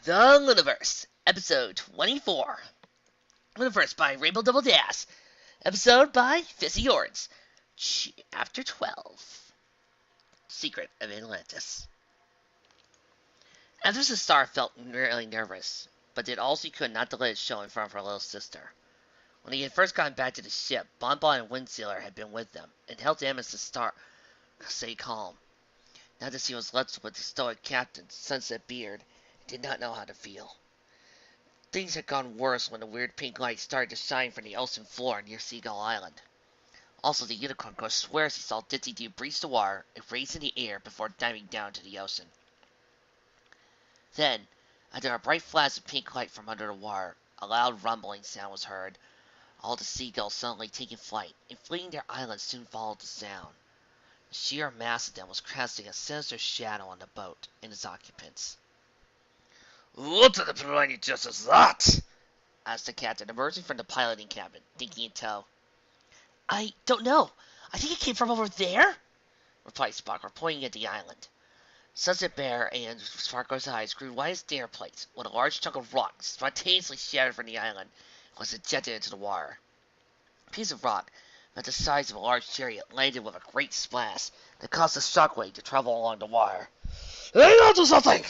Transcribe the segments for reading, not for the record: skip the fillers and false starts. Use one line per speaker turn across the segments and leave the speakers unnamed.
The Lunaverse, Episode 24. Lunaverse by Rainbow Double Dash. Episode by Fizzy Ords. Chapter 12. Secret of Andalantis. After the star felt really nervous, but did all she could not to let it show in front of her little sister. When he had first gotten back to the ship, Bonbon and Windsealer had been with them, and helped Amos the star stay calm. Now that she was left with the stoic captain, Sunset Beard, did not know how to feel. Things had gone worse when the weird pink light started to shine from the ocean floor near Seagull Island. Also, the unicorn could swear she saw Ditzy breach the wire and raise in the air before diving down to the ocean. Then, after a bright flash of pink light from under the wire, a loud rumbling sound was heard. All the seagulls suddenly taking flight, and fleeing their islands soon followed the sound. The sheer mass of them was casting a sinister shadow on the boat and its occupants.
"What the bloody just is that?"
asked the captain, emerging from the piloting cabin, thinking in tow. "I don't know. I think it came from over there," replied Sparkle, pointing at the island. Sunset Bear and Sparkle's eyes grew wide as dinner plates when a large chunk of rock spontaneously shattered from the island and was ejected into the water. A piece of rock, about the size of a large chariot, landed with a great splash that caused a shockwave to travel along the wire.
"Hang on to something!"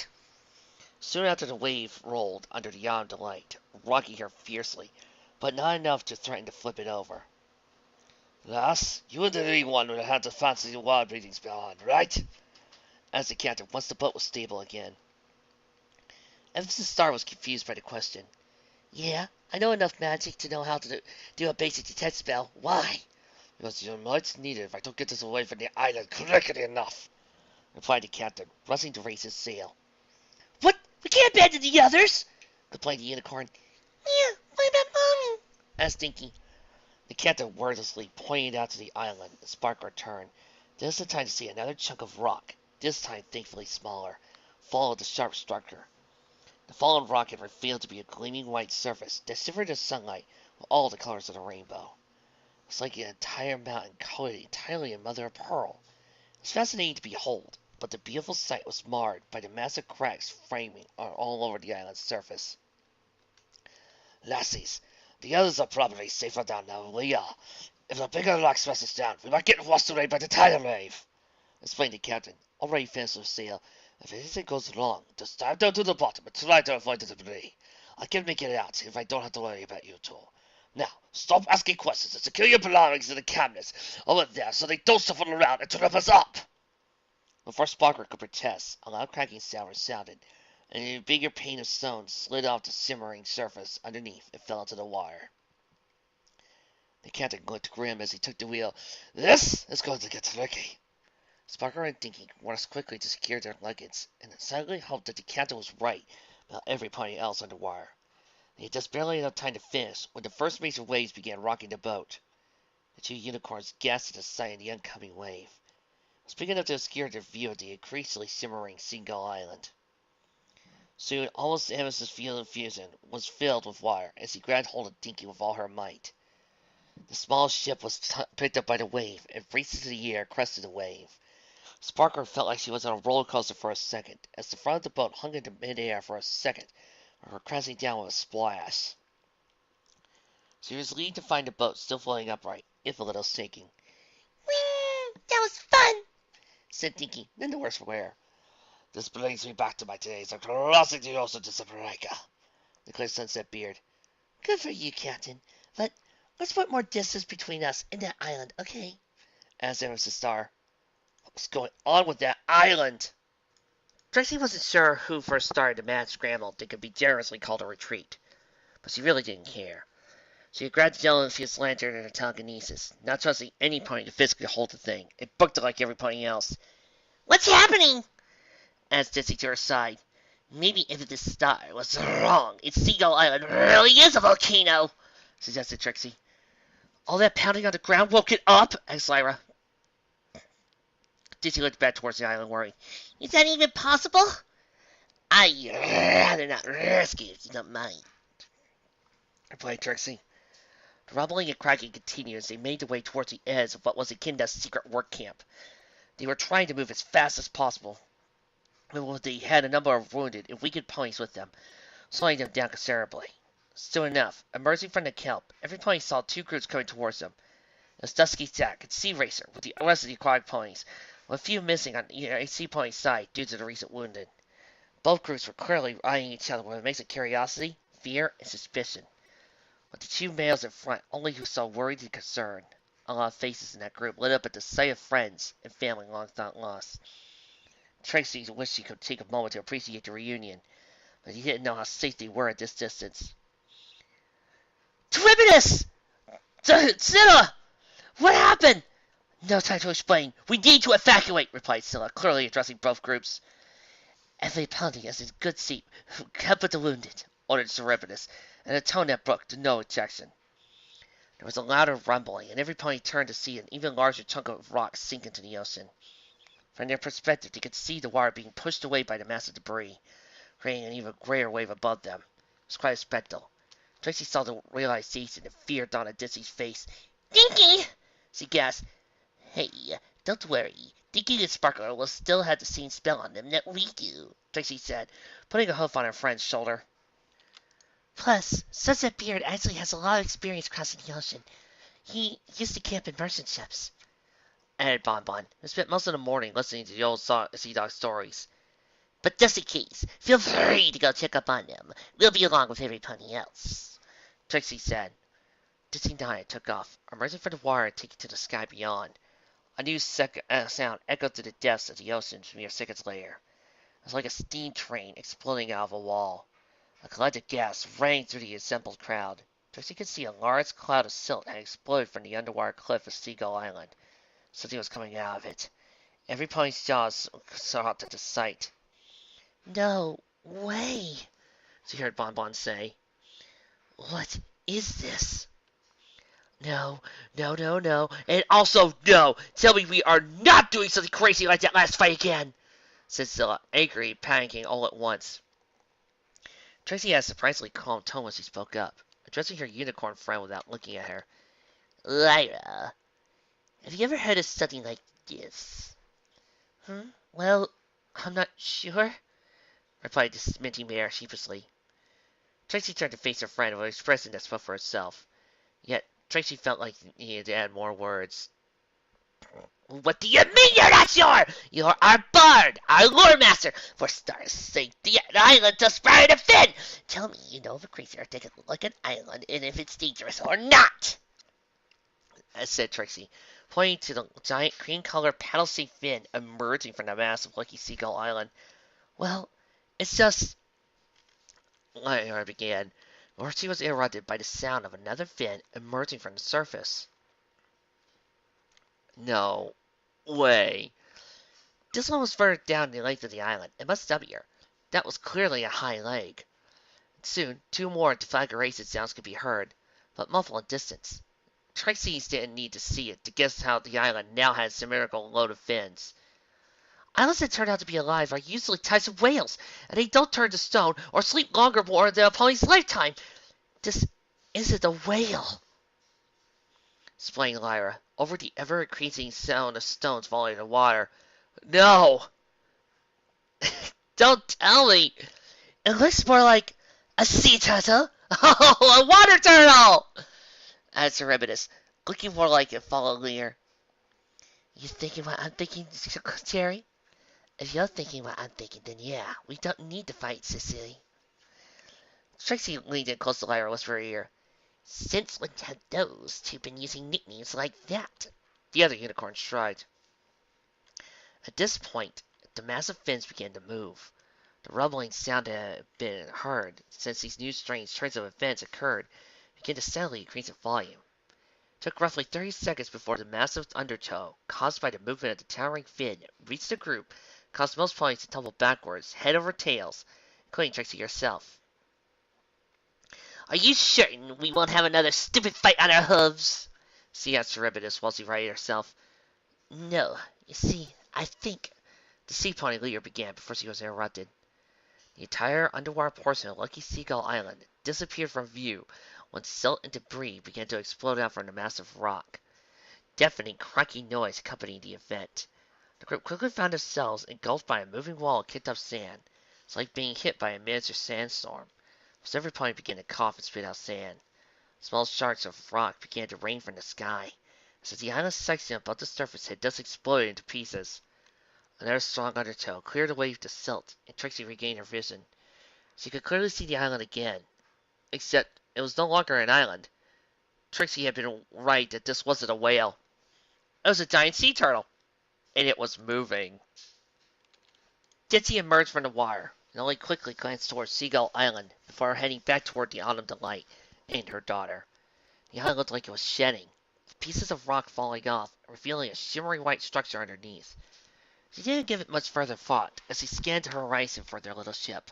Soon after, the wave rolled under the yaw of delight, rocking her fiercely, but not enough to threaten to flip it over.
"Lass, you were the only one who had the fancy wild breedings behind, right?"
asked the captain once the boat was stable again. Emphasis Star was confused by the question. "Yeah, I know enough magic to know how to do a basic detect spell. Why?"
"Because you might need it if I don't get us away from the island quickly enough,"
replied the captain, rushing to raise his sail. "What? We can't abandon the others!" complained the unicorn. "Yeah, what about Mommy?" asked Dinky. The captain wordlessly pointed out to the island. The Sparkler turned, just in time to see another chunk of rock, this time thankfully smaller, fall at the sharp structure. The fallen rock had revealed to be a gleaming white surface that shimmered in sunlight with all the colors of the rainbow. It was like an entire mountain colored entirely in mother of pearl. It was fascinating to behold, but the beautiful sight was marred by the massive cracks framing all over the island's surface.
"Lassies, the others are probably safer down there than we are. If the bigger rock smashes down, we might get washed away by the tidal wave,"
explained the captain, already finished with sail.
"If anything goes wrong, just dive down to the bottom and try to avoid the debris. I can make it out if I don't have to worry about you two. Now, stop asking questions and secure your belongings in the cabinets over there so they don't shuffle around and trip us up."
Before Sparkler could protest, a loud cracking sound resounded, and a bigger pane of stone slid off the simmering surface underneath and fell into the water. The captain looked grim as he took the wheel.
"This is going to get tricky."
Sparkler and Dinky rushed quickly to secure their luggage, and silently hoped that the captain was right about everybody else on the wire. They had just barely enough time to finish when the first major waves began rocking the boat. The two unicorns gasped at the sight of the oncoming wave. It was big enough to obscure their view of the increasingly shimmering Seagull Island. Soon, almost Amos's field of fusion was filled with water as he grabbed hold of Dinky with all her might. The small ship was picked up by the wave and raced into the air, crested the wave. Sparkler felt like she was on a roller coaster for a second, as the front of the boat hung into midair for a second, before crashing down with a splash. She was relieved to find the boat still floating upright, if a little shaking. "Whee! That was fun!" said Dinky, none the worse for wear.
"This brings me back to my days of crossing the ocean to Separaca,"
declared Sunset Beard. "Good for you, Captain, but let's put more distance between us and that island, okay?" asked Emerson Star. What was going on with that island? Trixie wasn't sure who first started the mad scramble that could be generously called a retreat, but she really didn't care. She had grabbed the yellow fuse lantern and her telekinesis, not trusting any pony to physically hold the thing, and booked it like every pony else. "What's happening?" asked Ditzy to her side. "Maybe if this star was wrong, its Seagull Island really is a volcano," suggested Trixie. "All that pounding on the ground woke it up?" asked Lyra. Ditzy looked back towards the island, worried. "Is that even possible?" "I'd rather not risk it if you don't mind," replied Trixie. The rumbling and cracking continued as they made their way towards the edge of what was Akinda's secret work camp. They were trying to move as fast as possible, They had a number of wounded and weakened ponies with them, slowing them down considerably. Soon enough, emerging from the kelp, every pony saw two groups coming towards them. It was Dusky Zack and Sea Racer with the rest of the aquatic ponies, with a few missing on a sea pony's side due to the recent wounded. Both groups were clearly eyeing each other with a mix of curiosity, fear, and suspicion, with the two males in front only who saw worried and concern. A lot of faces in that group lit up at the sight of friends and family long thought lost. Trixie wished he could take a moment to appreciate the reunion, but he didn't know how safe they were at this distance. Tribunus! Scylla! What happened? No time to explain. We need to evacuate, replied Scylla, clearly addressing both groups. Every pony is in good seat. Help with the wounded, ordered Cerberus, in a tone that brooked no objection. There was a louder rumbling, and every pony turned to see an even larger chunk of rock sink into the ocean. From their perspective, they could see the water being pushed away by the mass of debris, creating an even greater wave above them. It was quite a spectacle. Trixie saw the realization and fear dawn on Ditzy's face. Dinky! She gasped. Hey, don't worry. Dinky and Sparkler will still have the same spell on them that we do, Trixie said, putting a hoof on her friend's shoulder. Plus, Sunset Beard actually has a lot of experience crossing the ocean. He used to camp in merchant ships, added Bonbon, who spent most of the morning listening to the old Sea Dog stories. But just in case, feel free to go check up on them. We'll be along with everybody else, Trixie said. Ditzy nodded and took off, emerging from the water and taking to the sky beyond. A new sound echoed through the depths of the ocean mere seconds later. It was like a steam train exploding out of a wall. A collective gasp rang through the assembled crowd. Trixie could see a large cloud of silt had exploded from the underwater cliff of Seagull Island. Something was coming out of it. Every pony's jaws dropped at the sight. No way, she heard Bonbon say. What is this? No, no, no, no, and also no! Tell me we are not doing something crazy like that last fight again! Said Scylla, angry, panicking all at once. Trixie had a surprisingly calm tone when she spoke up, addressing her unicorn friend without looking at her. Lyra, have you ever heard of something like this? Well, I'm not sure, replied the minty mare sheepishly. Trixie turned to face her friend with an expression that spoke for herself. Yet, Trixie felt like he needed to add more words. What do you mean you're not sure? You're our bard, our lore master. For stars' sake, the island just sprouted a fin. Tell me you know of a creature that can look like an island and if it's dangerous or not, said Trixie, pointing to the giant cream-colored paddle-shaped fin emerging from the mass of Lucky Seagull Island. Well, it's just... Lyra began, or she was interrupted by the sound of another fin emerging from the surface. No way. This one was further down the length of the island, and much stubbier. That was clearly a high leg. Soon, two more deflagration sounds could be heard, but muffled in distance. Trixie didn't need to see it to guess how the island now had a symmetrical load of fins. Islands that turn out to be alive are usually types of whales, and they don't turn to stone or sleep longer more than a pony's lifetime. This isn't a whale, explained Lyra, over the ever-increasing sound of stones falling in the water. No! Don't tell me! It looks more like a sea turtle! Oh, a water turtle! Added Cerberus, looking more like it followed Lyra. You thinking what I'm thinking, Jerry? If you're thinking what I'm thinking, then yeah, we don't need to fight, Cecily. Trixie leaned in close to Lyra, whispered in her ear. Since when have those two been using nicknames like that? The other unicorn shrugged. At this point, the massive fins began to move. The rumbling sound that had been heard since these new strange trains of events occurred began to steadily increase in volume. It took roughly 30 seconds before the massive undertow, caused by the movement of the towering fin, reached the group, caused most ponies to tumble backwards, head over tails, including Trixie herself. Are you certain we won't have another stupid fight on our hooves? She asked Cerberus while she righted herself. No, you see, I think... The sea pony Lyra began before she was interrupted. The entire underwater portion of Lucky Seagull Island disappeared from view when silt and debris began to explode out from the massive rock. Deafening, crunking noise accompanied the event. The group quickly found themselves engulfed by a moving wall of kicked up sand. It's like being hit by a miniature sandstorm. So every pony began to cough and spit out sand. Small shards of rock began to rain from the sky. As the island section above the surface had just exploded into pieces. Another strong undertow cleared away the silt, and Trixie regained her vision. She could clearly see the island again, except it was no longer an island. Trixie had been right that this wasn't a whale. It was a giant sea turtle, and it was moving. Ditzy emerged from the water, and only quickly glanced towards Seagull Island before heading back toward the Autumn Delight and her daughter. The island looked like it was shedding, with pieces of rock falling off, revealing a shimmering white structure underneath. She didn't give it much further thought as she scanned the horizon for their little ship.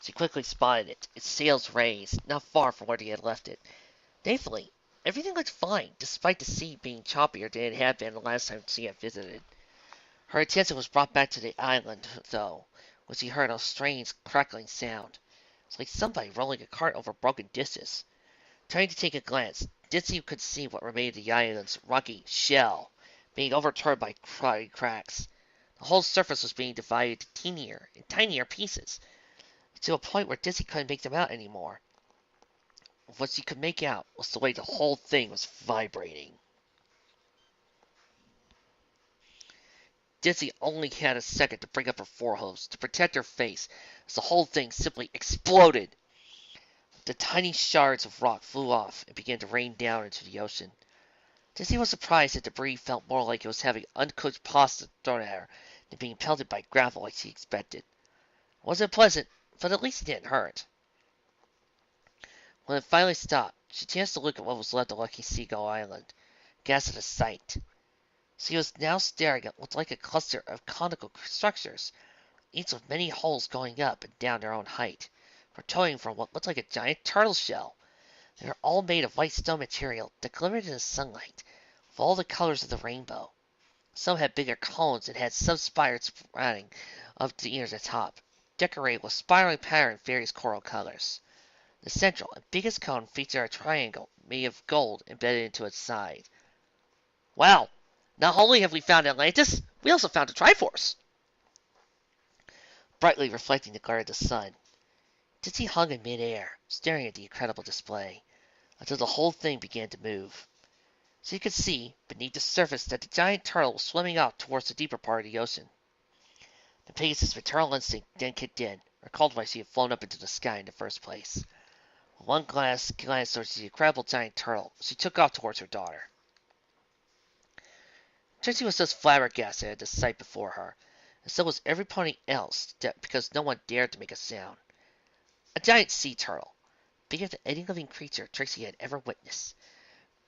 She quickly spotted it, its sails raised, not far from where they had left it. Thankfully, everything looked fine, despite the sea being choppier than it had been the last time she had visited. Her attention was brought back to the island, though, when she heard a strange, crackling sound. It's like somebody rolling a cart over broken dishes. Trying to take a glance, Ditzy could see what remained of the island's rocky shell, being overturned by cracks. The whole surface was being divided into teenier and tinier pieces, to a point where Ditzy couldn't make them out anymore. What she could make out was the way the whole thing was vibrating. Ditzy only had a second to bring up her forehose to protect her face as the whole thing simply exploded. The tiny shards of rock flew off and began to rain down into the ocean. Ditzy was surprised that the debris felt more like it was having uncooked pasta thrown at her than being pelted by gravel like she expected. It wasn't pleasant, but at least it didn't hurt. When it finally stopped, she chanced to look at what was left of Lucky Seagull Island, gasped at the sight. She was now staring at what looked like a cluster of conical structures, each with many holes going up and down their own height, protruding from what looked like a giant turtle shell. They were all made of white stone material that glimmered in the sunlight, with all the colors of the rainbow. Some had bigger cones and had sub-spires sprouting up to near the top, decorated with spiraling pattern in various coral colors. The central and biggest cone featured a triangle made of gold embedded into its side. Wow! Not only have we found Atlantis, we also found a Triforce! Brightly reflecting the glare of the sun, Ditzy hung in midair, staring at the incredible display, until the whole thing began to move. She could see, beneath the surface, that the giant turtle was swimming off towards the deeper part of the ocean. The Pegasus' maternal instinct then kicked in, recalled why she had flown up into the sky in the first place. With one glance towards the incredible giant turtle, she took off towards her daughter. Trixie was just flabbergasted at the sight before her, and so was every pony else, because no one dared to make a sound. A giant sea turtle, bigger than any living creature Trixie had ever witnessed,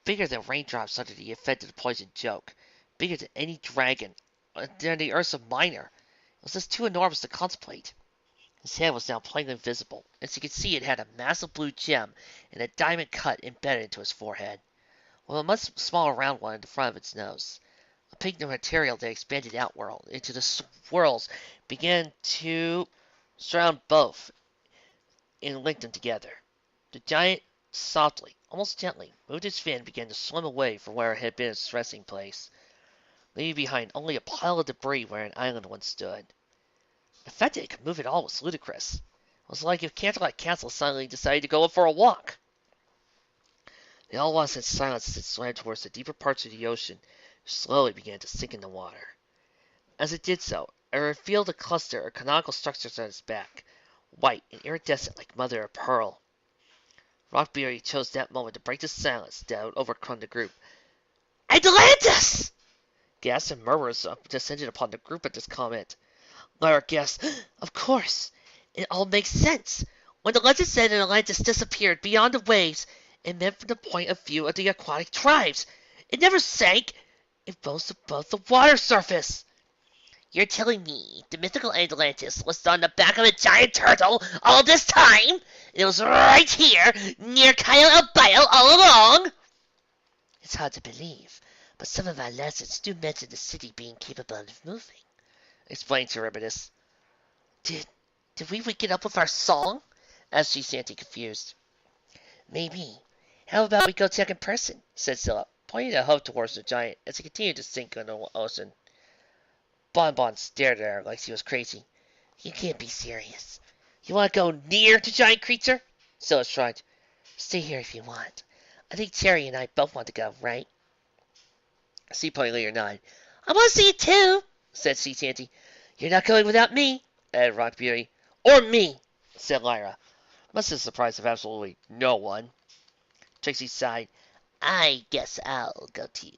bigger than raindrops under the effect of the poison joke, bigger than any dragon, than the Ursa Minor. It was just too enormous to contemplate. His head was now plainly visible, and she could see it had a massive blue gem and a diamond cut embedded into his forehead, with a much smaller round one in the front of its nose. A pink material that expanded outward into the swirls began to surround both and link them together. The giant softly, almost gently, moved its fin and began to swim away from where it had been its resting place, leaving behind only a pile of debris where an island once stood. The fact that it could move at all was ludicrous. It was like if Canterlot Castle suddenly decided to go up for a walk. They all watched in silence as it swam towards the deeper parts of the ocean, and slowly began to sink in the water. As it did so, it revealed a cluster of canonical structures on its back, white and iridescent like mother of pearl. Rockberry chose that moment to break the silence that had overcome the group. "Andalantis!" Gasps and murmurs descended upon the group at this comment. Lyra gasped, "Of course! It all makes sense. When the legend said Atlantis disappeared beyond the waves, it meant from the point of view of the aquatic tribes. It never sank. It rose above the water surface." "You're telling me the mythical Andalantis was on the back of a giant turtle all this time? It was right here, near Cayo El Bayo all along?" "It's hard to believe, but some of our legends do mention the city being capable of moving," explained Charybdis. Did we wake it up with our song?" asked Santi, confused. "Maybe. How about we go check in person?" said Scylla, pointing a hoof towards the giant as it continued to sink in the ocean. Bonbon stared at her like she was crazy. You can't be serious. You want to go near the giant creature? Scylla shrugged. Stay here if you want. I think Cherry and I both want to go, right? Sea Pony Leader nodded. I want to see it too, said Sea Tanty. You're not going without me, added Rock Beauty. Or me, said Lyra. Must have surprised of absolutely no one. Trixie sighed. I guess I'll go too.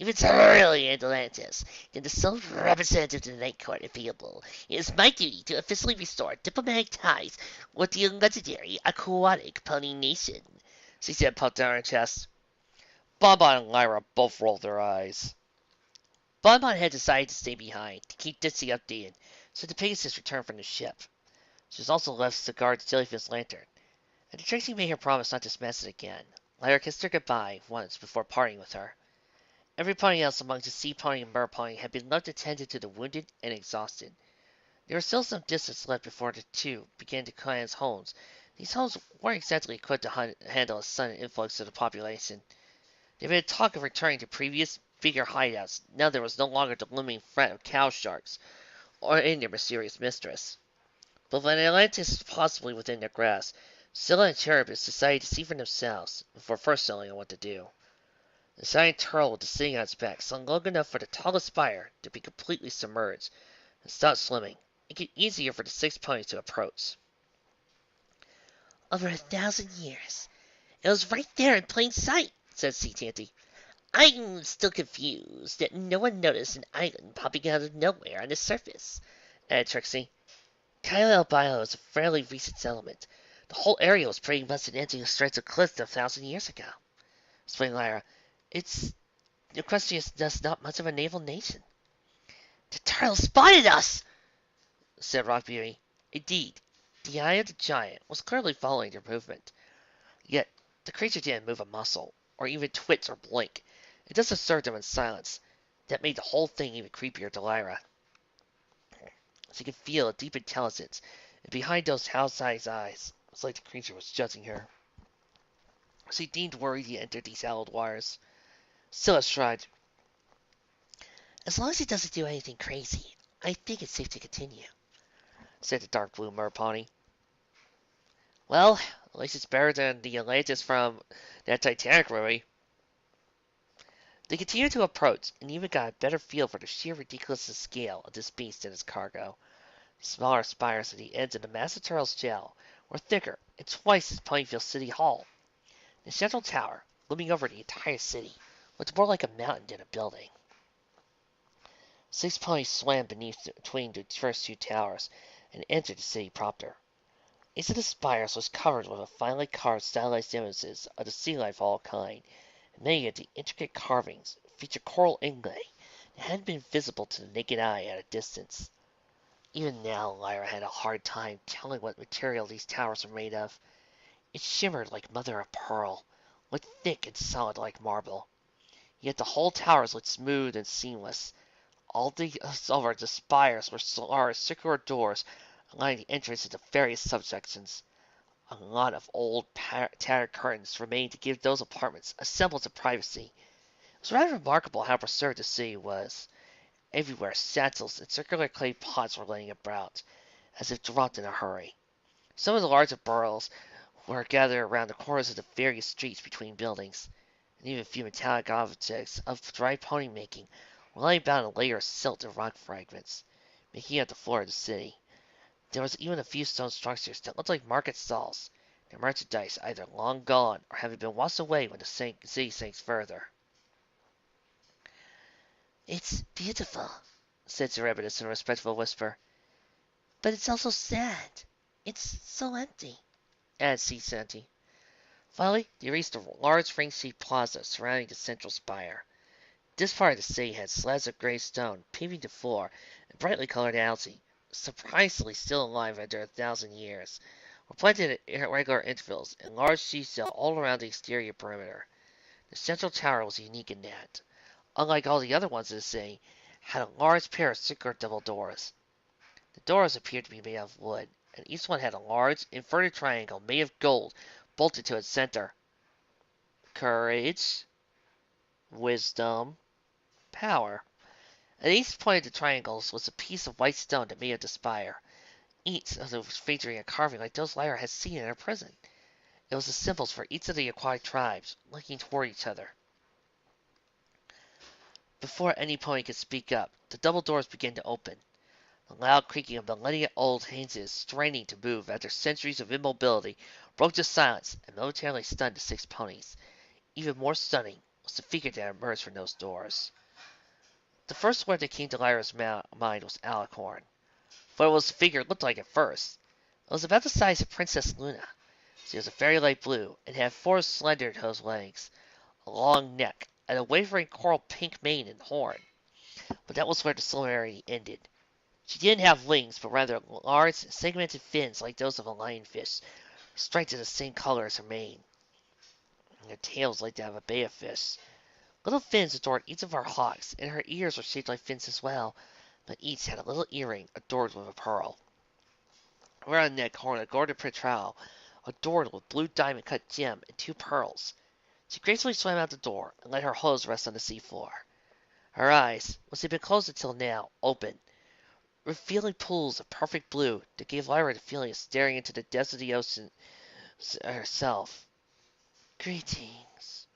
If it's really Andalantis, then the sole representative to the Night Court of Ponyvlle, it is my duty to officially restore diplomatic ties with the legendary aquatic pony nation, she said, puffed down her chest. Bonbon and Lyra both rolled their eyes. Bonbon had decided to stay behind to keep Ditzy updated, so the Pegasus returned from the ship. She was also left to guard the jellyfish lantern, and Trixie made her promise not to smash it again. Lyra kissed her goodbye once before parting with her. Every pony else among the sea pony and mer pony had been left attended to the wounded and exhausted. There was still some distance left before the two began to cleanse homes. These homes weren't exactly equipped to handle a sudden influx of the population. There had been talk of returning to previous, bigger hideouts. Now there was no longer the looming threat of cow sharks, or any their mysterious mistress. But when Atlantis was possibly within their grasp, Scylla and Cherubus decided to see for themselves, before first telling on what to do. The giant turtle was sitting on its back, slung long enough for the tallest spire to be completely submerged, and stopped swimming, making it easier for the 6 ponies to approach. Over 1,000 years. It was right there in plain sight, said Sea Tanty. I'm still confused that no one noticed an island popping out of nowhere on the surface, added Trixie. Cayo El Bayo is a fairly recent settlement. The whole area was pretty much an empty stretch of cliffs 1,000 years ago, explained Lyra. It's Equestria's thus not much of a naval nation. The turtle spotted us, said Rock Beauty. Indeed, the eye of the giant was clearly following their movement. Yet the creature didn't move a muscle, or even twitch or blink. It just observed them in silence. That made the whole thing even creepier to Lyra. She could feel a deep intelligence, and behind those house-sized eyes, it was like the creature was judging her. She deemed worried he entered these hallowed waters. Scylla shrugged. As long as it doesn't do anything crazy, I think it's safe to continue, said the dark blue merpony. Well, at least it's better than the Atlantis from that Titanic movie. They continued to approach, and even got a better feel for the sheer ridiculous scale of this beast and its cargo. The smaller spires at the ends of the massive turtle's shell were thicker and twice as Ponyville City Hall. The central tower, looming over the entire city, looked more like a mountain than a building. 6 ponies swam between the first 2 towers and entered the city proper. Each of the spires was covered with a finely carved stylized images of the sea life of all kind, and many of the intricate carvings featured coral inlay that hadn't been visible to the naked eye at a distance. Even now Lyra had a hard time telling what material these towers were made of. It shimmered like mother of pearl, looked thick and solid like marble. Yet the whole towers looked smooth and seamless. All over the spires were large circular doors lining the entrance into various subsections. A lot of old, tattered curtains remained to give those apartments a semblance of privacy. It was rather remarkable how preserved the city was. Everywhere satchels and circular clay pots were laying about, as if dropped in a hurry. Some of the larger barrels were gathered around the corners of the various streets between buildings, and even a few metallic objects of dry pony making were lying about in a layer of silt and rock fragments, making up the floor of the city. There was even a few stone structures that looked like market stalls, their merchandise either long gone or having been washed away when the city sank further. It's beautiful, said Cerebridus in a respectful whisper. But it's also sad. It's so empty, added Sea Santy. Finally, they reached a large ring-shaped plaza surrounding the central spire. This part of the city had slabs of gray stone paving the floor, and brightly colored algae, surprisingly still alive after 1,000 years, were planted at regular intervals and large seashell all around the exterior perimeter. The central tower was unique in that, unlike all the other ones in the city, had a large pair of circular double doors. The doors appeared to be made of wood, and each one had a large, inverted triangle made of gold bolted to its center. Courage, wisdom, power. At each point of the triangles was a piece of white stone that made up the spire. Each of them was featuring a carving like those Lyra had seen in her prison. It was the symbols for each of the aquatic tribes, looking toward each other. Before any pony could speak up, the double doors began to open. The loud creaking of millennia-old hinges straining to move after centuries of immobility broke the silence and momentarily stunned the 6 ponies. Even more stunning was the figure that emerged from those doors. The first word that came to Lyra's mind was alicorn. But it was the figure it looked like at first. It was about the size of Princess Luna. She was a very light blue and had 4 slender toed legs, a long neck, and a wavering coral pink mane and horn. But that was where the similarity ended. She didn't have wings, but rather large, segmented fins like those of a lionfish, striped in the same color as her mane. And her tail was like that of a bayofish. Little fins adorned each of her hocks, and her ears were shaped like fins as well, but each had a little earring adorned with a pearl. Around the neck hung a golden petrel, adorned with blue diamond-cut gem and 2 pearls. She gracefully swam out the door and let her hose rest on the seafloor. Her eyes, which had been closed until now, opened, revealing pools of perfect blue that gave Lyra the feeling of staring into the depths of the ocean herself. "Greetings,"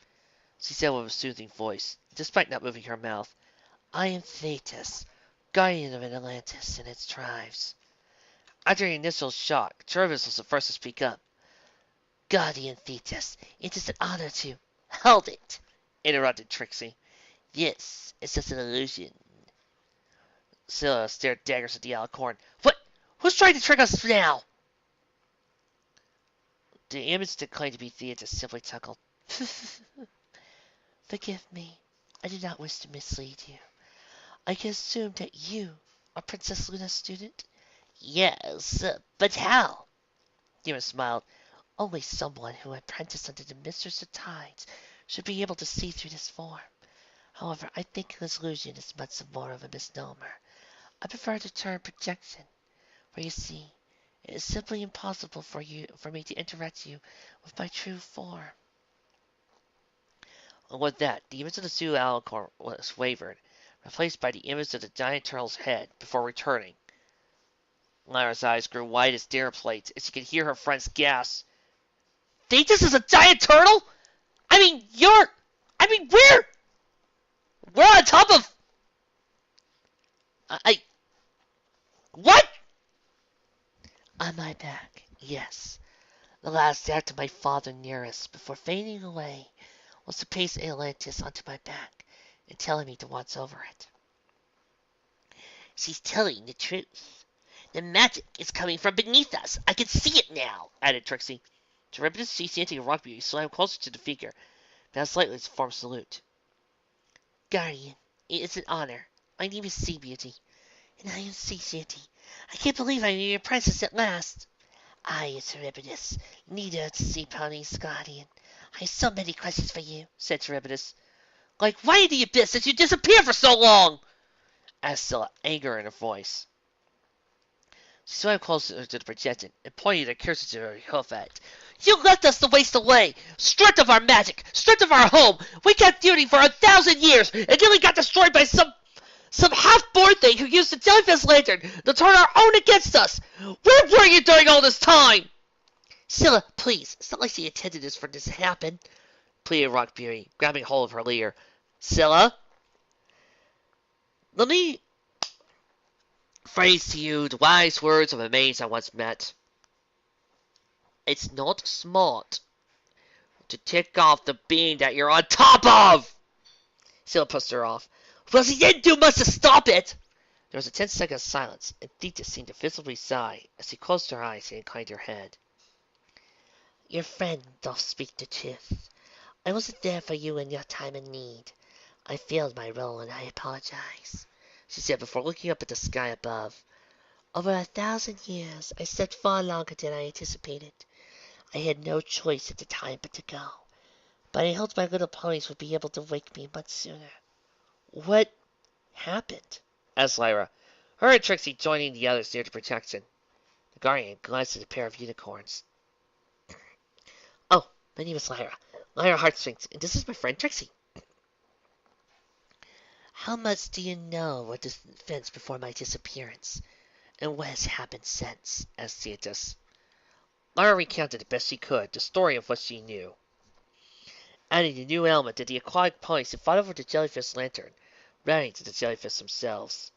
she said with a soothing voice, despite not moving her mouth. "I am Thetis, guardian of Andalantis and its tribes." After the initial shock, Travis was the first to speak up. "Guardian Thetis, it is an honor to—" "Hold it," interrupted Trixie. "Yes, it's just an illusion." Scylla stared daggers at the alicorn. "What? Who's trying to trick us now?" The image that claimed to be Thetis simply chuckled. "Forgive me. I did not wish to mislead you. I can assume that you are Princess Luna's student?" "Yes, but how?" Demon smiled. "Only someone who apprenticed under the Mistress of Tides should be able to see through this form. However, I think an illusion is much more of a misnomer. I prefer the term projection, for you see, it is simply impossible for me to interact you with my true form." And with that, the image of the Sioux alicorn was wavered, replaced by the image of the giant turtle's head, before returning. Lyra's eyes grew wide as dinner plates, and she could hear her friends gasp. "Thetis is a giant turtle? I mean, we're on top of... What?" "On my back, yes. The last act of my father Nereus, before fading away, was to paste Andalantis onto my back and telling me to watch over it." "She's telling the truth. The magic is coming from beneath us. I can see it now," added Trixie. Charybdis, Sea-Shanty, and Rockbeauty swam closer to the figure, bowed slightly to form salute. "Guardian, it is an honor. My name is Sea Beauty, and I am Sea-Shanty. I can't believe I'm your princess at last." "I am Charybdis, leader of the Sea Ponies, Guardian. I have so many questions for you," said Charybdis. "Like why in the abyss did you disappear for so long?" asked Scylla, anger in her voice. She swam closer to the projection and pointed a accusatory hoof at it. "You left us to waste away, stripped of our magic, stripped of our home. We kept beauty for 1,000 years, and then we got destroyed by some half-born thing who used the jellyfish lantern to turn our own against us. Where were you during all this time?" "Scylla, please, it's not like she intended for this to happen," pleaded Rockbeauty, grabbing hold of her leader. "Scylla, let me phrase to you the wise words of a mage I once met. It's not smart to tick off the being that you're on top of." Scylla pushed her off. "Well, she didn't do much to stop it." There was a 10-second silence, and Thetis seemed to visibly sigh as she closed her eyes and inclined her head. "Your friend doth speak the truth. I wasn't there for you in your time of need. I failed my role, and I apologize," she said before looking up at the sky above. "Over 1,000 years, I slept far longer than I anticipated. I had no choice at the time but to go, but I hoped my little ponies would be able to wake me much sooner." "What happened?" asked Lyra, her and Trixie joining the others near the projection. The Guardian glanced at a pair of unicorns. "Oh, my name is Lyra Heartstrings, and this is my friend Trixie."
How much do you know of the events before my disappearance, and what has happened since?
asked Thetis. Lyra recounted the best she could the story of what she knew, adding the new element that the aquatic ponies had fought over the jellyfish lantern, rather to the jellyfish themselves.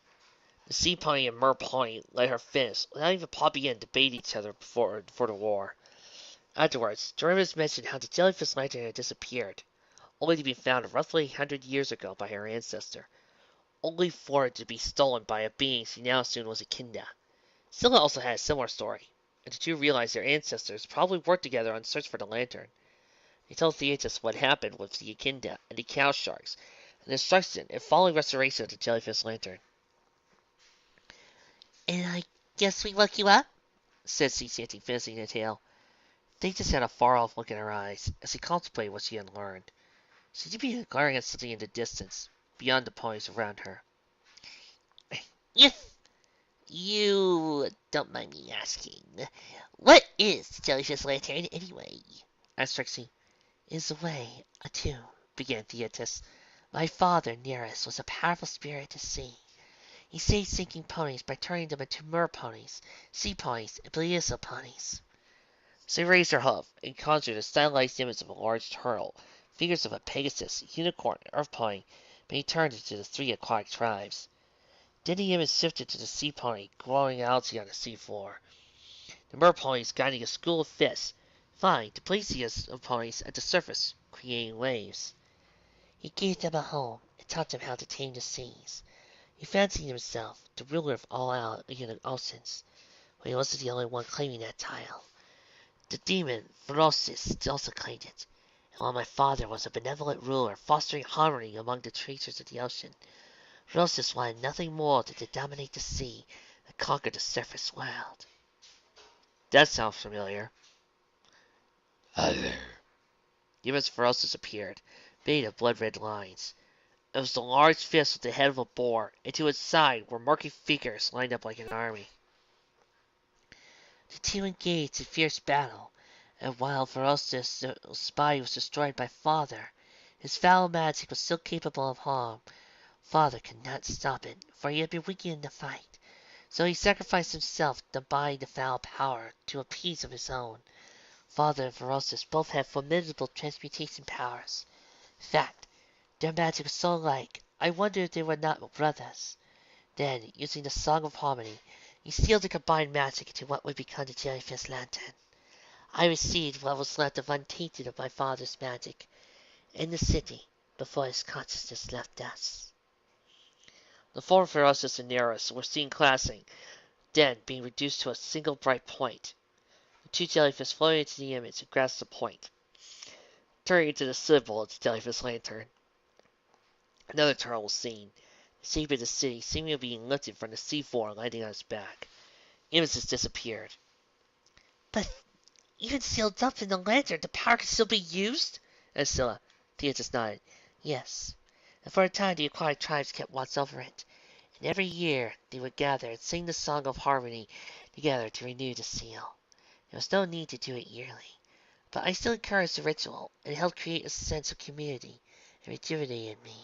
The sea pony and mer pony let her finish without even popping in to bait each other before the war. Afterwards, Doremus mentioned how the jellyfish lantern had disappeared, only to be found roughly 100 years ago by her ancestor, only for it to be stolen by a being she now assumed was a kinda. Scylla also had a similar story, and the two realized their ancestors probably worked together on search for the lantern. They told Thetis what happened with the Echinda and the cow sharks, and the destruction and following restoration of the jellyfish lantern.
And I guess we woke you up?
Said Sea Shanty, finishing the tale. Thetis had a far-off look in her eyes as she contemplated what she had learned. She seemed to be glaring at something in the distance, beyond the ponies around her.
If you don't mind me asking, what is the jellyfish lantern anyway?
Asked Trixie.
It is a way, a tomb, began Thetis. My father, Nereus, was a powerful spirit to sea. He saved sinking ponies by turning them into mer ponies, sea ponies, and plesiosaur ponies.
She raised her hoof and conjured a stylized image of a large turtle, figures of a pegasus, unicorn, and earth pony, being turned into the three aquatic tribes. Then the image shifted to the sea pony growing algae on the sea floor. The mer ponies guiding a school of fish, flying the plesiosaur ponies at the surface, creating waves.
He gave them a home and taught them how to tame the seas. He fancied himself the ruler of all the oceans, but he wasn't the only one claiming that title. The demon Ferocis also claimed it, and while my father was a benevolent ruler fostering harmony among the creatures of the ocean, Ferocis wanted nothing more than to dominate the sea and conquer the surface world.
That sounds familiar. The image Ferocis appeared, made of blood-red lines. It was a large fish with the head of a boar, and to its side were murky figures lined up like an army.
The two engaged in fierce battle, and while Ferocis' body was destroyed by Father, his foul magic was still capable of harm. Father could not stop it, for he had been weakened in the fight, so he sacrificed himself to bind the foul power to a piece of his own. Father and Ferocis both had formidable transmutation powers. In fact, their magic was so alike, I wondered if they were not brothers. Then, using the Song of Harmony, he sealed the combined magic into what would become the jellyfish lantern. I received what was left of untainted of my father's magic in the city before his consciousness left us.
The form of Ferocis and Nereus were seen clashing, then being reduced to a single bright point. The two jellyfish floated into the image and grasped the point, turning into the symbol of the jellyfish lantern. Another turtle was seen, the shape of the city seeming to be being lifted from the seafloor and landing on its back. Images disappeared.
But even sealed up in the lantern, the power can still be used?
Asked Scylla.
Thetis nodded. Yes, and for a time the aquatic tribes kept watch over it, and every year they would gather and sing the Song of Harmony together to renew the seal. There was no need to do it yearly, but I still encouraged the ritual, and it helped create a sense of community and rejuvenated me.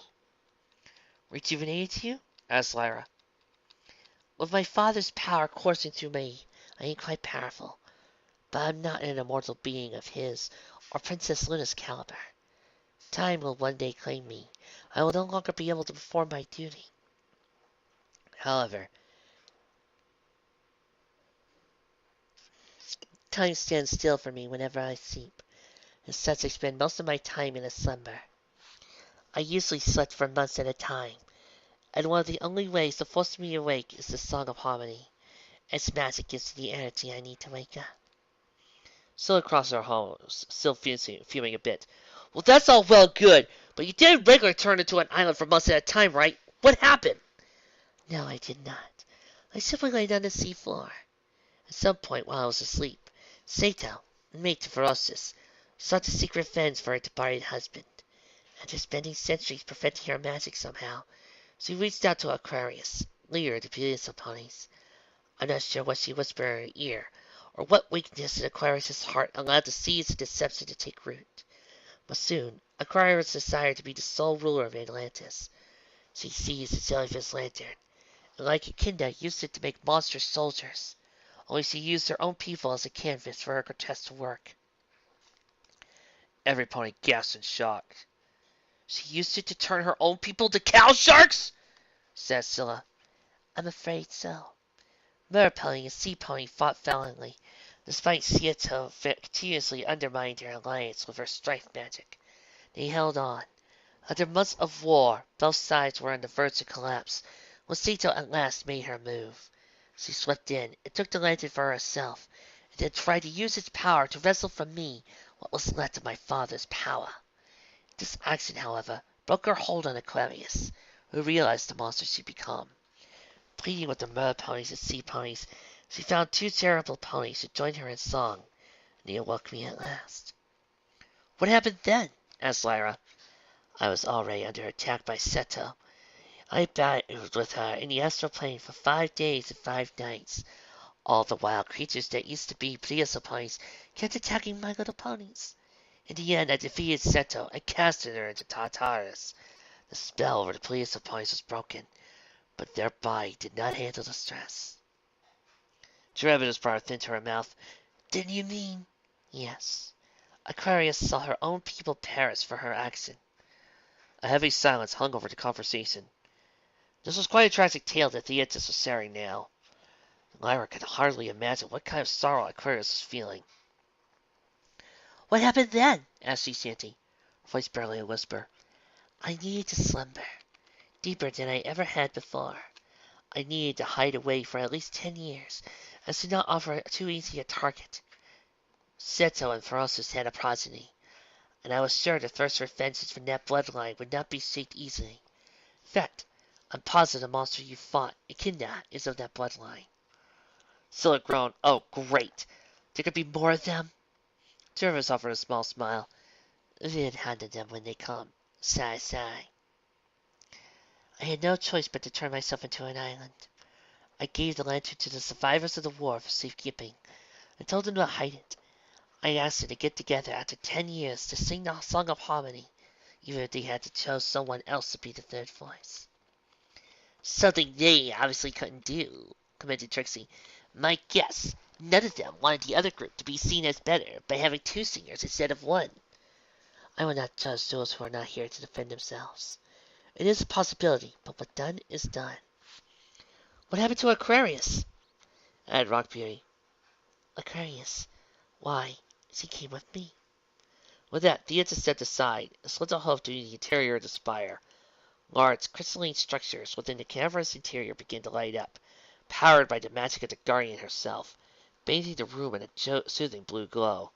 Rejuvenated you? Asked Lyra.
With my father's power coursing through me, I ain't quite powerful, but I'm not an immortal being of his or Princess Luna's caliber. Time will one day claim me. I will no longer be able to perform my duty. However, time stands still for me whenever I sleep. As such, I spend most of my time in a slumber. I usually slept for months at a time, and one of the only ways to force me awake is the Song of Harmony. Its magic gives me the energy I need to wake up.
Scylla crossed her arms, still fuming a bit. Well, that's all well and good, but you didn't regularly turn into an island for months at a time, right? What happened?
No, I did not. I simply lay on the sea floor. At some point while I was asleep, Sato, mate to Ferocis, sought to seek revenge for her departed husband. After spending centuries perfecting her magic somehow, she reached out to Aquarius, leader of the plesiosaur ponies. I'm not sure what she whispered in her ear, or what weakness in Aquarius' heart allowed the seeds of deception to take root. But soon, Aquarius decided to be the sole ruler of Atlantis. She seized the jellyfish lantern, and like Echidna used it to make monster soldiers. Only she used her own people as a canvas for her grotesque work.
Every pony gasped in shock. She used it to turn her own people to cow sharks?
Said Scylla. I'm afraid so. Merpony and Sea Pony fought valiantly, despite Sieto continuously undermining their alliance with her strife magic. They held on. After months of war, both sides were on the verge of collapse, when Sieto at last made her move. She swept in and took the lantern for herself, and then tried to use its power to wrestle from me what was left of my father's power. This action, however, broke her hold on Aquarius, who realized the monster she'd become. Pleading with the mer ponies and sea ponies, she found two terrible ponies who joined her in song, and they awoke me at last.
What happened then?
Asked Lyra. I was already under attack by Seto. I battled with her in the astral plane for 5 days and 5 nights. All the wild creatures that used to be plesiosaur ponies kept attacking my little ponies. In the end, I defeated Seto and casted her into Tartarus. The spell over the plesiosaur ponies was broken, but their body did not handle the stress.
Trevenous brought thin to her mouth.
Then you mean? Yes. Aquarius saw her own people perish for her action.
A heavy silence hung over the conversation. This was quite a tragic tale that Theatis was sharing now. Lyra could hardly imagine what kind of sorrow Aquarius was feeling.
What happened then? Asked Shanty, voice barely a whisper. I needed to slumber, deeper than I ever had before. I needed to hide away for at least 10 years, as to not offer too easy a target. Seto and Ferocis had a progeny, and I was sure the first vengeance from that bloodline would not be shaped easily. In fact, I'm positive the monster you fought, Echidna, is of that bloodline.
Scylla groaned. Oh, great.
There could be more of them? Jervis offered a small smile. Then handle them when they come. Sigh, sigh. I had no choice but to turn myself into an island. I gave the lantern to the survivors of the war for safekeeping, and told them to hide it. I asked them to get together after 10 years to sing the Song of Harmony, even if they had to choose someone else to be the third voice.
Something they obviously couldn't do, commented Trixie. My guess, none of them wanted the other group to be seen as better by having 2 singers instead of 1.
I will not judge those who are not here to defend themselves. It is a possibility, but what's done is done.
What happened to Aquarius?
Added Rock Beauty. Aquarius? Why, she came with me.
With that, Theatis stepped aside and slid a hoof to the interior of the spire. Large, crystalline structures within the cavernous interior began to light up, powered by the magic of the Guardian herself, bathing the room in a soothing blue glow.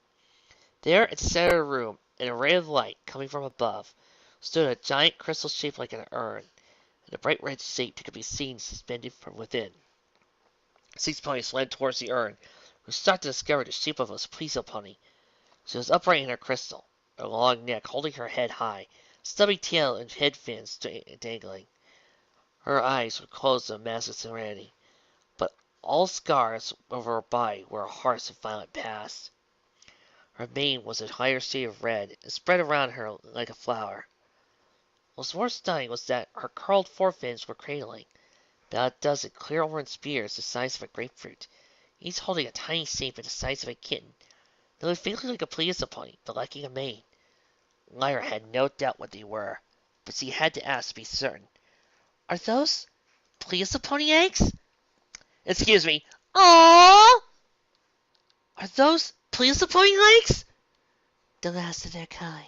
There, at the center of the room, in a ray of light coming from above, stood a giant crystal shaped like an urn, and a bright red shape that could be seen suspended from within. Six ponies led towards the urn, who sought to discover the shape of a plesiosaur pony. She was upright in her crystal, her long neck holding her head high, stubby tail and head fins dangling. Her eyes were closed in a mask of serenity, but all scars over her body were a harsh and violent past. Her mane was a higher shade of red, and spread around her like a flower. What was more stunning was that her curled forefins were cradling, about a dozen clear orange spears the size of a grapefruit, each holding a tiny shape the size of a kitten. They looked vaguely like a plesiosaur pony, but lacking a mane. Lyra had no doubt what they were, but she had to ask to be certain.
Are those plesiosaur pony eggs?
Excuse me.
Aww! Are those plesiosaur pony legs? The last of their kind.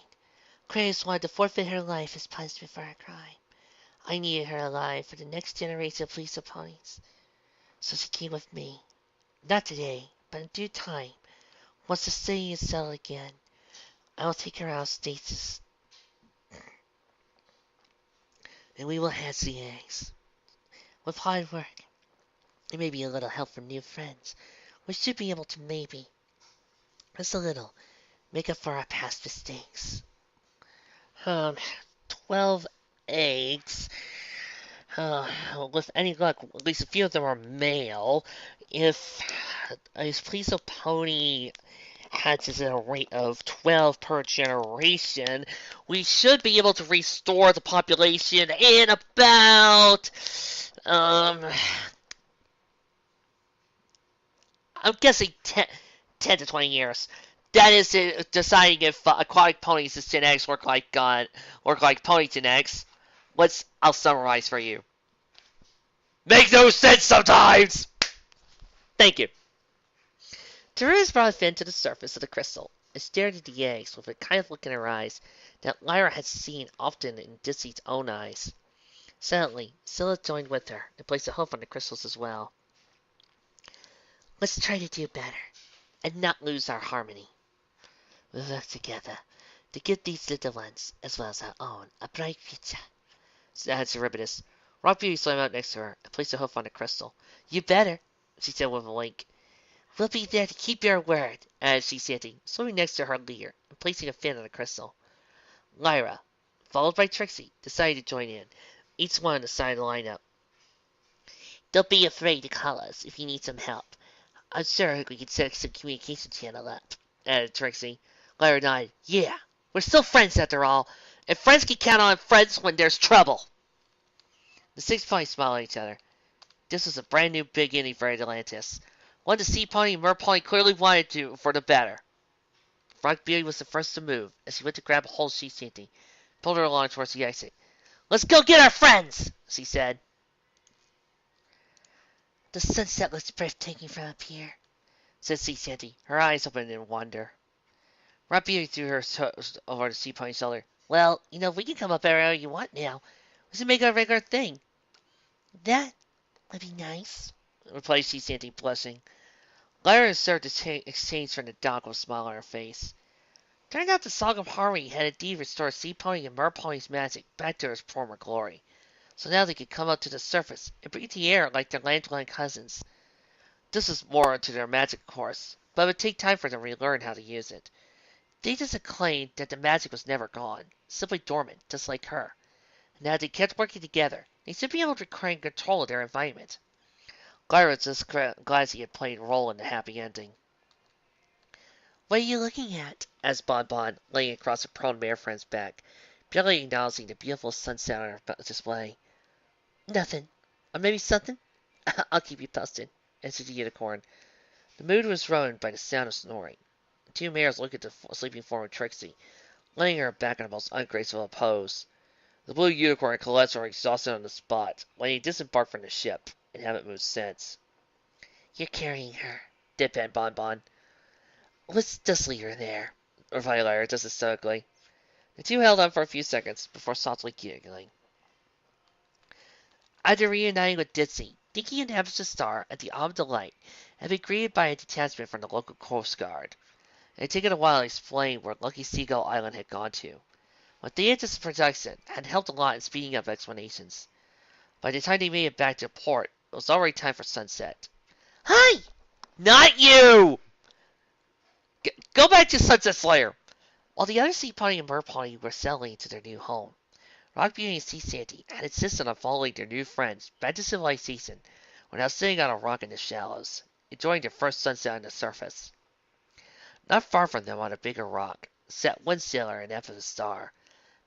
Aquarius wanted to forfeit her life as punishment for her crime. I needed her alive for the next generation of plesiosaur ponies. So she came with me. Not today, but in due time. Once the city is settled again, I will take her out of stasis. And we will hatch the eggs. With hard work, and maybe a little help from new friends, we should be able to maybe, just a little, make up for our past mistakes.
12 eggs. With any luck, at least a few of them are male. If a plesiosaur pony
hatches at a rate of 12 per generation, we should be able to restore the population in about, I'm guessing 10 to 20 years. That is deciding if aquatic ponies' genetics work like pony genetics. I'll summarize for you.
Make no sense sometimes!
Thank you. Therese brought Finn to the surface of the crystal and stared at the eggs with a kind of look in her eyes that Lyra had seen often in Ditzy's own eyes. Silently, Scylla joined with her and placed a hoof on the crystals as well. Let's try to do better and not lose our harmony. We'll work together to give these little ones, as well as our own, a bright future, said Cerberus. Rock Beauty swam out next to her and placed a hoof on the crystal. You better, she said with a wink. We'll be there to keep your word, added she sitting, swimming next to her leader and placing a fin on the crystal. Lyra, followed by Trixie, decided to join in, each one on the side of the lineup. Don't be afraid to call us if you need some help. I'm sure we can set some communication channel up, added Trixie. Lyra nodded. Yeah, we're still friends after all, and friends can count on friends when there's trouble. The 6 ponies smiled at each other. This was a brand new beginning for Andalantis. One the sea pony and mer pony clearly wanted to for the better. Rock Beauty was the first to move as she went to grab a hold of Sea Shanty, pulled her along towards the exit. Let's go get our friends, she said. The sunset looks breathtaking from up here, said Sea Shanty, her eyes open in wonder. Rock Beauty threw her toes over the sea pony's shoulder. Well, we can come up anywhere you want now. We should make it a regular thing. That would be nice, replied Sea Shanty, blushing. Lyra observed the exchange from the dock with a smile on her face. Turned out the Song of Harmony had indeed restored Sea Pony and Mer Pony's magic back to its former glory. So now they could come up to the surface and breathe the air like their land-dwelling cousins. This was more into their magic, of course, but it would take time for them to relearn how to use it. They just claimed that the magic was never gone, simply dormant, just like her. And now they kept working together. They should be able to claim control of their environment. Lyra was just glad she had played a role in the happy ending. What are you looking at? Asked Bon Bon, laying across her prone mare friend's back, barely acknowledging the beautiful sunset on her display. Nothing. Or maybe something? I'll keep you posted, answered the unicorn. The mood was ruined by the sound of snoring. The 2 mares looked at the sleeping form of Trixie, laying her back in a most ungraceful pose. The blue unicorn and Colette were exhausted on the spot, when he disembarked from the ship, and haven't moved since. You're carrying her, deadpan Bon Bon. Let's just leave her there, replied Lyra just stoically. The 2 held on for a few seconds before softly giggling. After reuniting with Ditzy, Dinky and Amethyst Star at the Arm of Delight had been greeted by a detachment from the local Coast Guard. It had taken a while to explain where Lucky Seagull Island had gone to. What they had this production had helped a lot in speeding up explanations. By the time they made it back to port, it was already time for sunset. Hi! Not you! Go back to Sunset Slayer! While the other Sea Pony and Mer Pony were settling into their new home, Rock Beauty and Sea Shanty had insisted on following their new friends back to civilization when now sitting on a rock in the shallows, enjoying their first sunset on the surface. Not far from them on a bigger rock sat one sailor and Amethyst Star.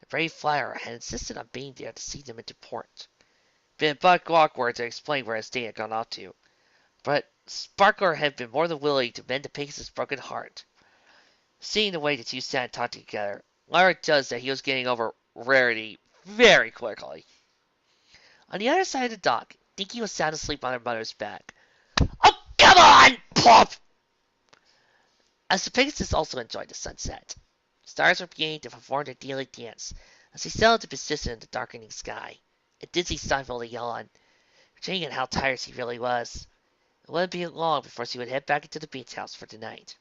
The brave flyer had insisted on being there to see them into port. It had been awkward to explain where his day had gone off to, but Sparkler had been more than willing to mend the Pegasus' broken heart. Seeing the way the 2 sat and talked together, Lyra judged that he was getting over Rarity very quickly. On the other side of the dock, Dinky was sound asleep on her mother's back. Oh, come on! Plop! As the Pegasus also enjoyed the sunset, stars were beginning to perform their daily dance as they settled to position in the darkening sky. And Ditzy stifled a yawn, betraying at how tired she really was. It wouldn't be long before she would head back into the beach house for the night.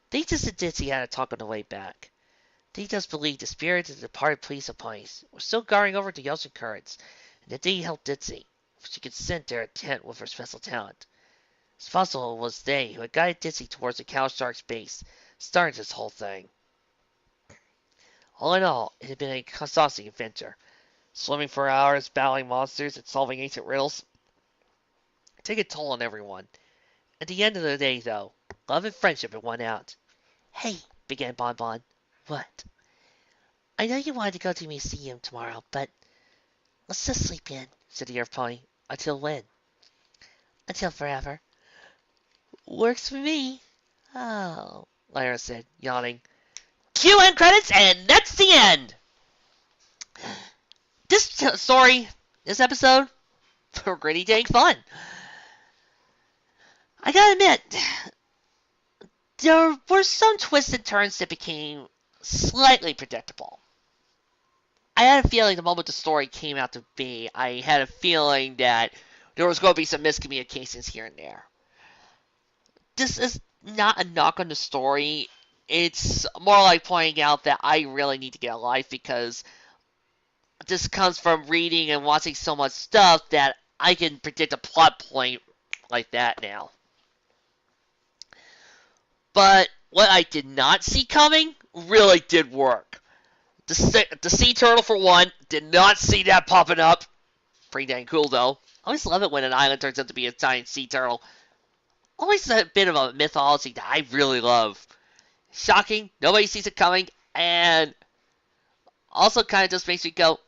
Thetis and Ditzy had a talk on the way back. Thetis believed the spirits of the departed police of ponies were still guarding over the ocean currents, and that they helped Ditzy, for she could scent their intent with her special talent. It's possible it was they who had guided Ditzy towards the cow shark's base, starting this whole thing. All in all, it had been a exhausting adventure. Swimming for hours, battling monsters, and solving ancient riddles. Take a toll on everyone. At the end of the day, though, love and friendship had won out. Hey, began Bon Bon. What? I know you wanted to go to the museum tomorrow, but let's just sleep in, said the Earth Pony. Until when? Until forever. Works for me. Oh, Lyra said, yawning. Cue end credits, and that's the end! This episode, pretty dang fun. I gotta admit, there were some twists and turns that became slightly predictable. I had a feeling the moment the story came out to be, I had a feeling that there was going to be some miscommunications here and there. This is not a knock on the story. It's more like pointing out that I really need to get a life because this comes from reading and watching so much stuff that I can predict a plot point like that now. But what I did not see coming really did work. The sea turtle, for one, did not see that popping up. Pretty dang cool, though. I always love it when an island turns out to be a giant sea turtle. Always a bit of a mythology that I really love. Shocking, nobody sees it coming, and also kind of just makes me go,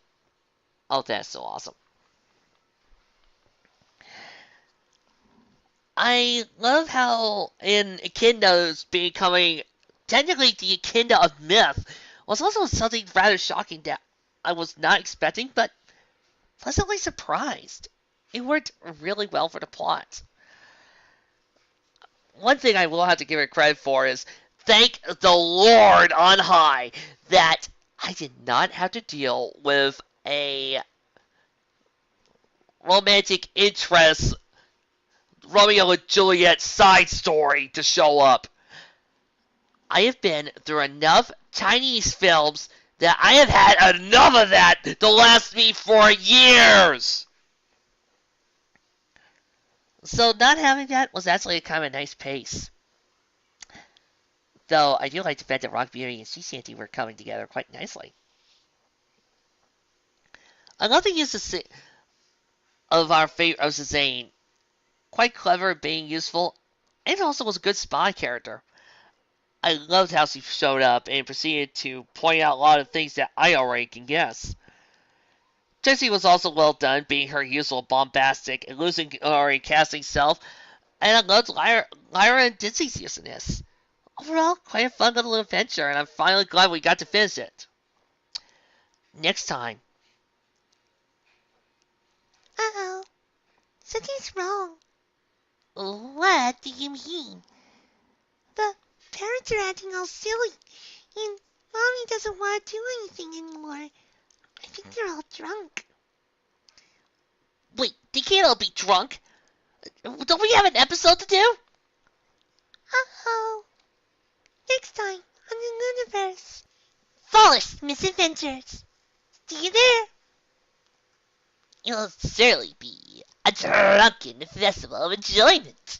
oh, that's so awesome. I love how in Echidna's becoming technically the Echidna of myth was also something rather shocking that I was not expecting, but pleasantly surprised. It worked really well for the plot. One thing I will have to give it credit for is thank the Lord on high that I did not have to deal with a romantic interest Romeo and Juliet side story to show up. I have been through enough Chinese films that I have had enough of that to last me for years. So not having that was actually kind of a nice pace. Though I do like the fact that Rock Beauty and Sea Shanty were coming together quite nicely. I love the use of our favorite of Zane. Quite clever at being useful, and also was a good spy character. I loved how she showed up and proceeded to point out a lot of things that I already can guess. Trixie was also well done, being her usual bombastic, illusionary casting self, and I loved Lyra and Ditzy's use in this. Overall, quite a fun little adventure, and I'm finally glad we got to finish it. Next time.
Uh-oh. Something's wrong. What do you mean? The parents are acting all silly, and Mommy doesn't want to do anything anymore. I think they're all drunk.
Wait, they can't all be drunk. Don't we have an episode to do?
Uh-oh. Next time on the Lunaverse.
Foolish
Misadventures. See you there.
It'll certainly be a drunken festival of enjoyment.